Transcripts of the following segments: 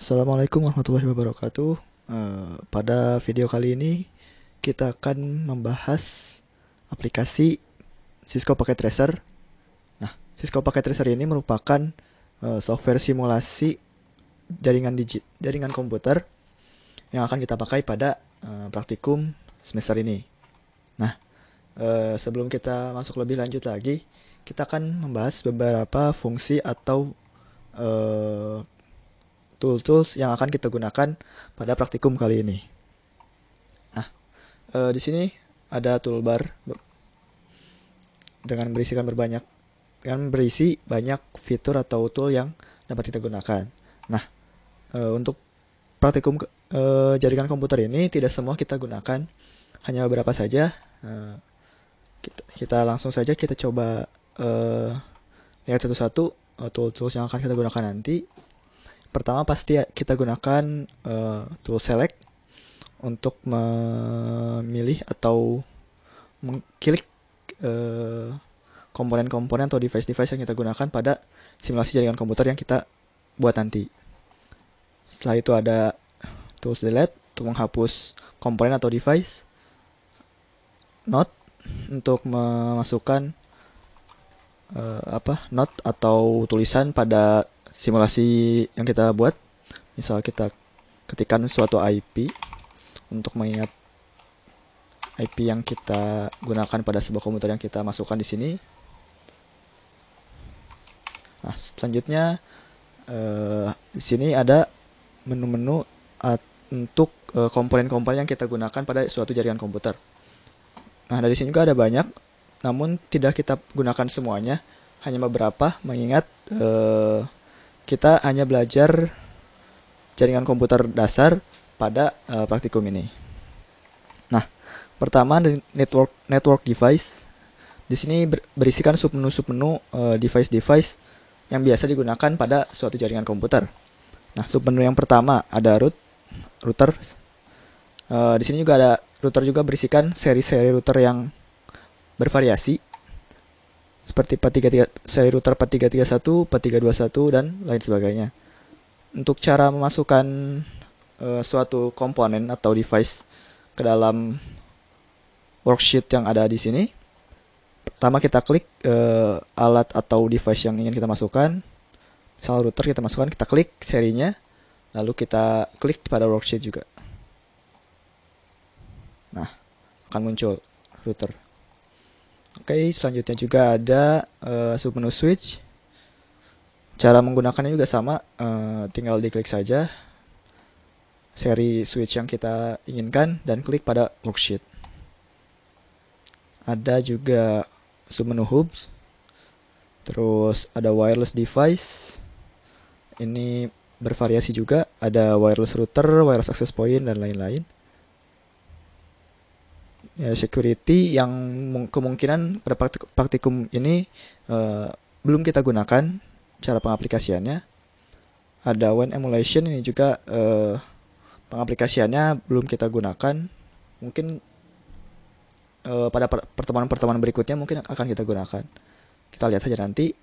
Assalamualaikum warahmatullahi wabarakatuh. Pada video kali ini kita akan membahas aplikasi Cisco Packet Tracer. Nah, Cisco Packet Tracer ini merupakan software simulasi jaringan komputer yang akan kita pakai pada praktikum semester ini. Nah, sebelum kita masuk lebih lanjut lagi, kita akan membahas beberapa fungsi atau tools yang akan kita gunakan pada praktikum kali ini. Nah, di sini ada toolbar dengan berisi banyak fitur atau tool yang dapat kita gunakan. Nah, untuk praktikum jaringan komputer ini tidak semua kita gunakan, hanya beberapa saja. Kita langsung saja kita coba lihat satu-satu tools yang akan kita gunakan nanti. Pertama pasti kita gunakan tool select untuk memilih atau mengklik komponen-komponen atau device-device yang kita gunakan pada simulasi jaringan komputer yang kita buat nanti. Setelah itu ada tools delete untuk menghapus komponen atau device. Note untuk memasukkan note atau tulisan pada simulasi yang kita buat. Misal kita ketikkan suatu IP untuk mengingat IP yang kita gunakan pada sebuah komputer yang kita masukkan di sini. Nah, selanjutnya di sini ada menu-menu untuk komponen-komponen yang kita gunakan pada suatu jaringan komputer. Nah, dari sini juga ada banyak, namun tidak kita gunakan semuanya, hanya beberapa, mengingat kita hanya belajar jaringan komputer dasar pada praktikum ini. Nah, pertama network device. Di sini berisikan submenu device-device yang biasa digunakan pada suatu jaringan komputer. Nah, submenu yang pertama ada router. Di sini juga ada router, juga berisikan seri-seri router yang bervariasi, seperti seri router 4331, 4321, dan lain sebagainya. Untuk cara memasukkan suatu komponen atau device ke dalam worksheet yang ada di sini, pertama kita klik alat atau device yang ingin kita masukkan. Misal router kita masukkan, kita klik serinya, lalu kita klik pada worksheet juga. Nah, akan muncul router. Oke, selanjutnya juga ada submenu switch. Cara menggunakannya juga sama, tinggal diklik saja seri switch yang kita inginkan dan klik pada worksheet. Ada juga submenu hubs. Terus ada wireless device. Ini bervariasi juga, ada wireless router, wireless access point, dan lain-lain. Ya, security yang kemungkinan pada praktikum ini belum kita gunakan cara pengaplikasiannya. Ada WAN emulation, ini juga pengaplikasiannya belum kita gunakan. Mungkin pada pertemuan-pertemuan berikutnya mungkin akan kita gunakan. Kita lihat saja nanti.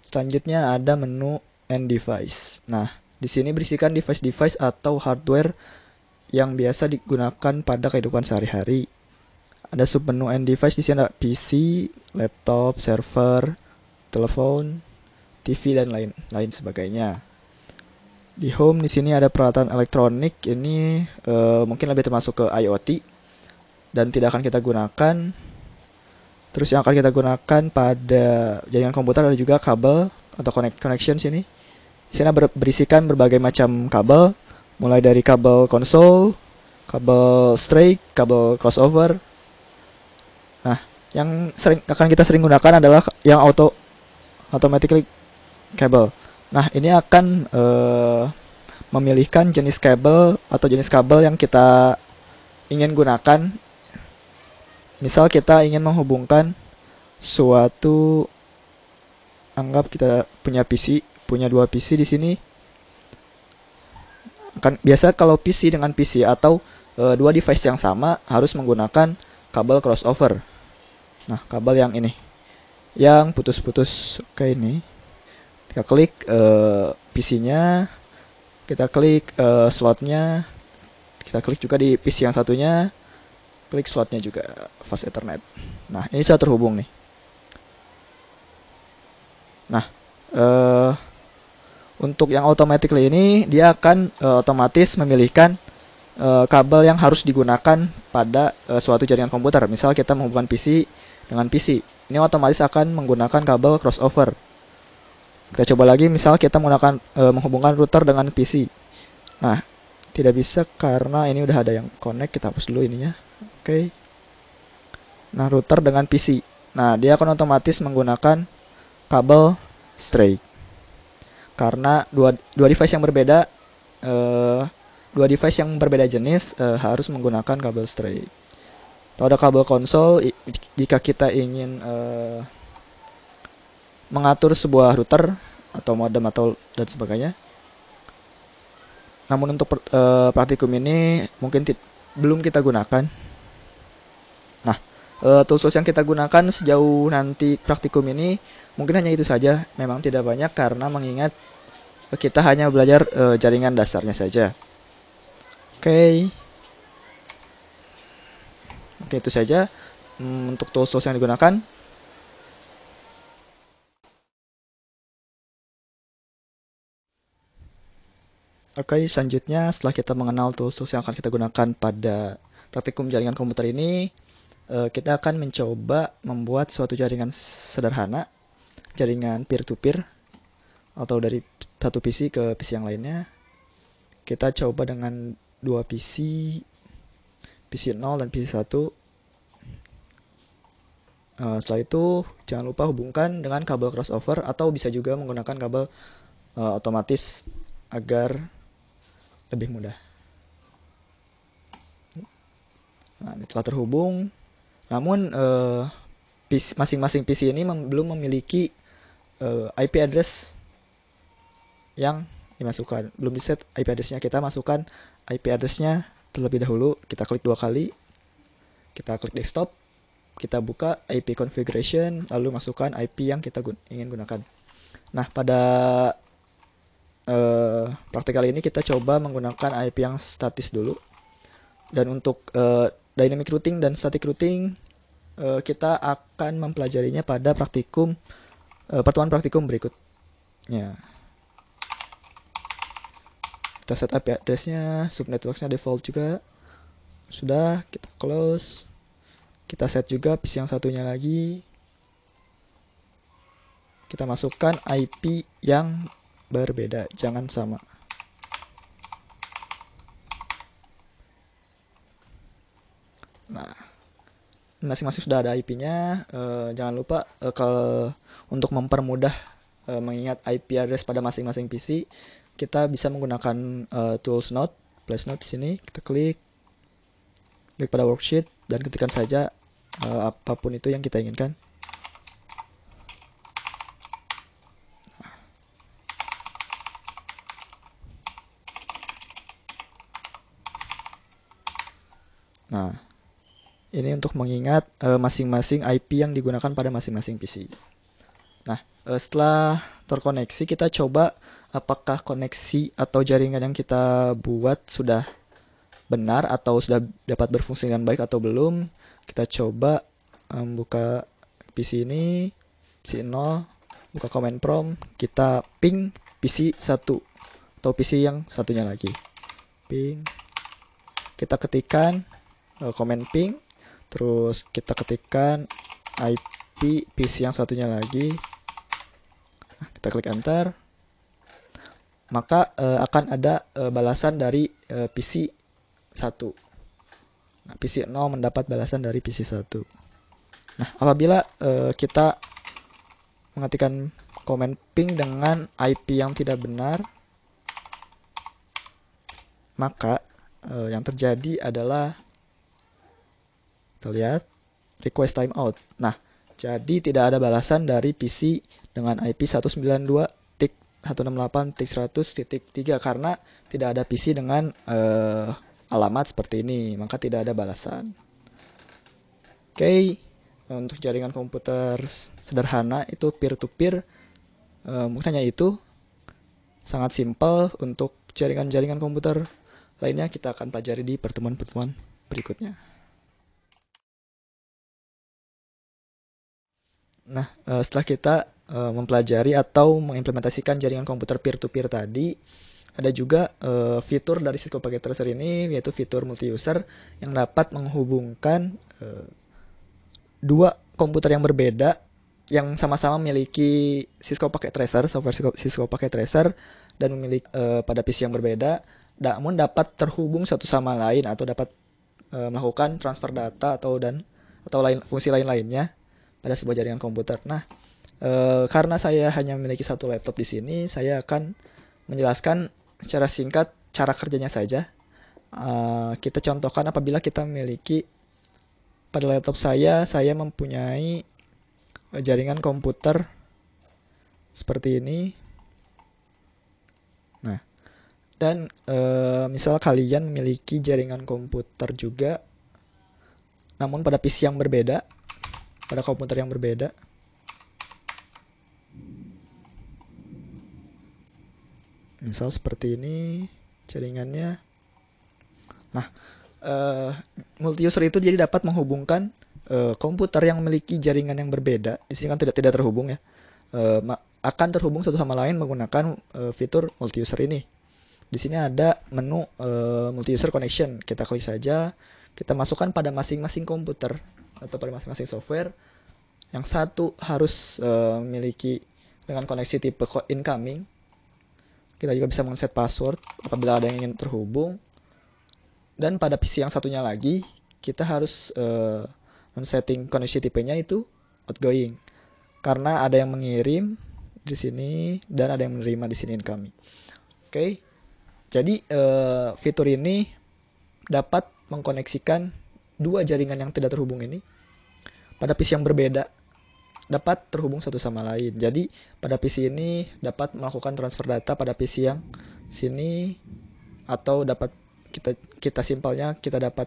Selanjutnya ada menu end device. Nah, di sini berisikan device-device atau hardware yang biasa digunakan pada kehidupan sehari-hari. Ada submenu end device, di sini ada PC, laptop, server, telepon, TV, dan lain sebagainya. Di home di sini ada peralatan elektronik, ini mungkin lebih termasuk ke IoT dan tidak akan kita gunakan. Terus yang akan kita gunakan pada jaringan komputer ada juga kabel atau connection sini. Di sini berisikan berbagai macam kabel, mulai dari kabel konsol, kabel straight, kabel crossover. Nah, yang akan kita sering gunakan adalah yang automatically cable. Nah, ini akan memilihkan jenis kabel atau jenis kabel yang kita ingin gunakan. Misal kita ingin menghubungkan suatu, anggap kita punya dua PC di sini. Biasa kalau PC dengan PC atau dua device yang sama harus menggunakan kabel crossover. Nah, kabel yang ini, yang putus-putus kayak ini, kita klik PC-nya, Kita klik slotnya, kita klik juga di PC yang satunya, klik slotnya juga fast Ethernet. Nah, ini sudah terhubung nih. Nah, untuk yang automatically ini dia akan otomatis memilihkan kabel yang harus digunakan pada suatu jaringan komputer. Misal kita menghubungkan PC dengan PC, ini otomatis akan menggunakan kabel crossover. Kita coba lagi, misal kita menggunakan menghubungkan router dengan PC. Nah, tidak bisa karena ini udah ada yang connect. Kita hapus dulu ininya. Oke. Nah, router dengan PC. Nah, dia akan otomatis menggunakan kabel straight. Karena dua device yang berbeda, dua device yang berbeda jenis harus menggunakan kabel straight. Atau ada kabel konsol jika kita ingin mengatur sebuah router atau modem atau dan sebagainya. Namun untuk praktikum ini mungkin belum kita gunakan. Nah, tools yang kita gunakan sejauh nanti praktikum ini mungkin hanya itu saja. Memang tidak banyak karena mengingat kita hanya belajar jaringan dasarnya saja. Oke. Mungkin itu saja untuk tools yang digunakan. Oke, selanjutnya setelah kita mengenal tools yang akan kita gunakan pada praktikum jaringan komputer ini, kita akan mencoba membuat suatu jaringan sederhana, jaringan peer-to-peer, atau dari satu PC ke PC yang lainnya. Kita coba dengan dua PC, PC 0 dan PC 1. Setelah itu, jangan lupa hubungkan dengan kabel crossover atau bisa juga menggunakan kabel otomatis agar lebih mudah. Nah, ini telah terhubung. Namun masing-masing PC ini belum memiliki IP address yang dimasukkan. Belum di set IP addressnya. Kita masukkan IP addressnya terlebih dahulu. Kita klik 2 kali. Kita klik desktop. Kita buka IP configuration, lalu masukkan IP yang kita ingin gunakan. Nah, pada praktik kali ini kita coba menggunakan IP yang statis dulu. Dan untuk dynamic routing dan static routing kita akan mempelajarinya pada pertemuan praktikum berikutnya. Kita set IP address-nya, subnetworks-nya default juga. Sudah, kita close. Kita set juga PC yang satunya lagi. Kita masukkan IP yang berbeda, jangan sama. Nah, masing-masing sudah ada IP-nya. Jangan lupa kalau untuk mempermudah mengingat IP address pada masing-masing PC, kita bisa menggunakan tools note, place note di sini. Kita klik pada worksheet dan ketikkan saja apapun itu yang kita inginkan. Nah, ini untuk mengingat masing-masing IP yang digunakan pada masing-masing PC. Nah, setelah terkoneksi, kita coba apakah koneksi atau jaringan yang kita buat sudah benar atau sudah dapat berfungsi dengan baik atau belum. Kita coba buka PC ini, PC 0, buka command prompt, kita ping PC 1 atau PC yang satunya lagi. Ping. Kita ketikkan command ping, terus kita ketikkan IP PC yang satunya lagi. Nah, kita klik enter, maka akan ada balasan dari PC 1. Nah, PC 0 mendapat balasan dari PC 1. Nah, apabila kita mengetikkan command ping dengan IP yang tidak benar, maka yang terjadi adalah, kita lihat, request timeout. Nah, jadi tidak ada balasan dari PC dengan IP 192.168.100.3 karena tidak ada PC dengan alamat seperti ini, maka tidak ada balasan. Oke, untuk jaringan komputer sederhana itu peer-to-peer, mungkin hanya itu. Sangat simpel untuk jaringan-jaringan komputer lainnya kita akan pelajari di pertemuan-pertemuan berikutnya. Nah, setelah kita mempelajari atau mengimplementasikan jaringan komputer peer-to-peer tadi, ada juga fitur dari Cisco Packet Tracer ini, yaitu fitur multi-user yang dapat menghubungkan dua komputer yang berbeda yang sama-sama memiliki Cisco Packet Tracer, software Cisco Packet Tracer, dan memiliki pada PC yang berbeda, namun dapat terhubung satu sama lain atau dapat melakukan transfer data atau fungsi lain-lainnya pada sebuah jaringan komputer. Nah, karena saya hanya memiliki satu laptop di sini, saya akan menjelaskan secara singkat cara kerjanya saja. Kita contohkan apabila kita memiliki pada laptop saya mempunyai jaringan komputer seperti ini. Nah, dan misal kalian memiliki jaringan komputer juga, namun pada PC yang berbeda, pada komputer yang berbeda. Misal seperti ini jaringannya. Nah, multi-user itu jadi dapat menghubungkan komputer yang memiliki jaringan yang berbeda. Di sini kan tidak terhubung ya. Akan terhubung satu sama lain menggunakan fitur multi-user ini. Di sini ada menu multi-user connection. Kita klik saja. Kita masukkan pada masing-masing komputer atau pada masing-masing software. Yang satu harus memiliki dengan koneksi tipe incoming. Kita juga bisa men-set password apabila ada yang ingin terhubung. Dan pada PC yang satunya lagi, kita harus men-setting koneksi tipenya itu outgoing. Karena ada yang mengirim di sini dan ada yang menerima di sini incoming. Oke. Jadi fitur ini dapat mengkoneksikan dua jaringan yang tidak terhubung ini pada PC yang berbeda, dapat terhubung satu sama lain. Jadi pada PC ini dapat melakukan transfer data pada PC yang sini, atau dapat kita simpelnya kita dapat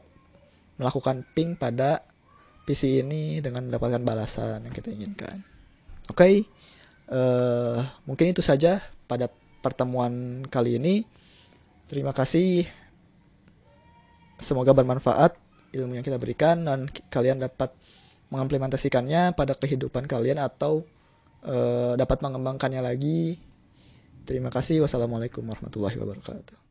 melakukan ping pada PC ini dengan mendapatkan balasan yang kita inginkan. Oke, mungkin itu saja pada pertemuan kali ini. Terima kasih. Semoga bermanfaat ilmu yang kita berikan dan kalian dapat mengimplementasikannya pada kehidupan kalian atau dapat mengembangkannya lagi. Terima kasih. Wassalamualaikum warahmatullahi wabarakatuh.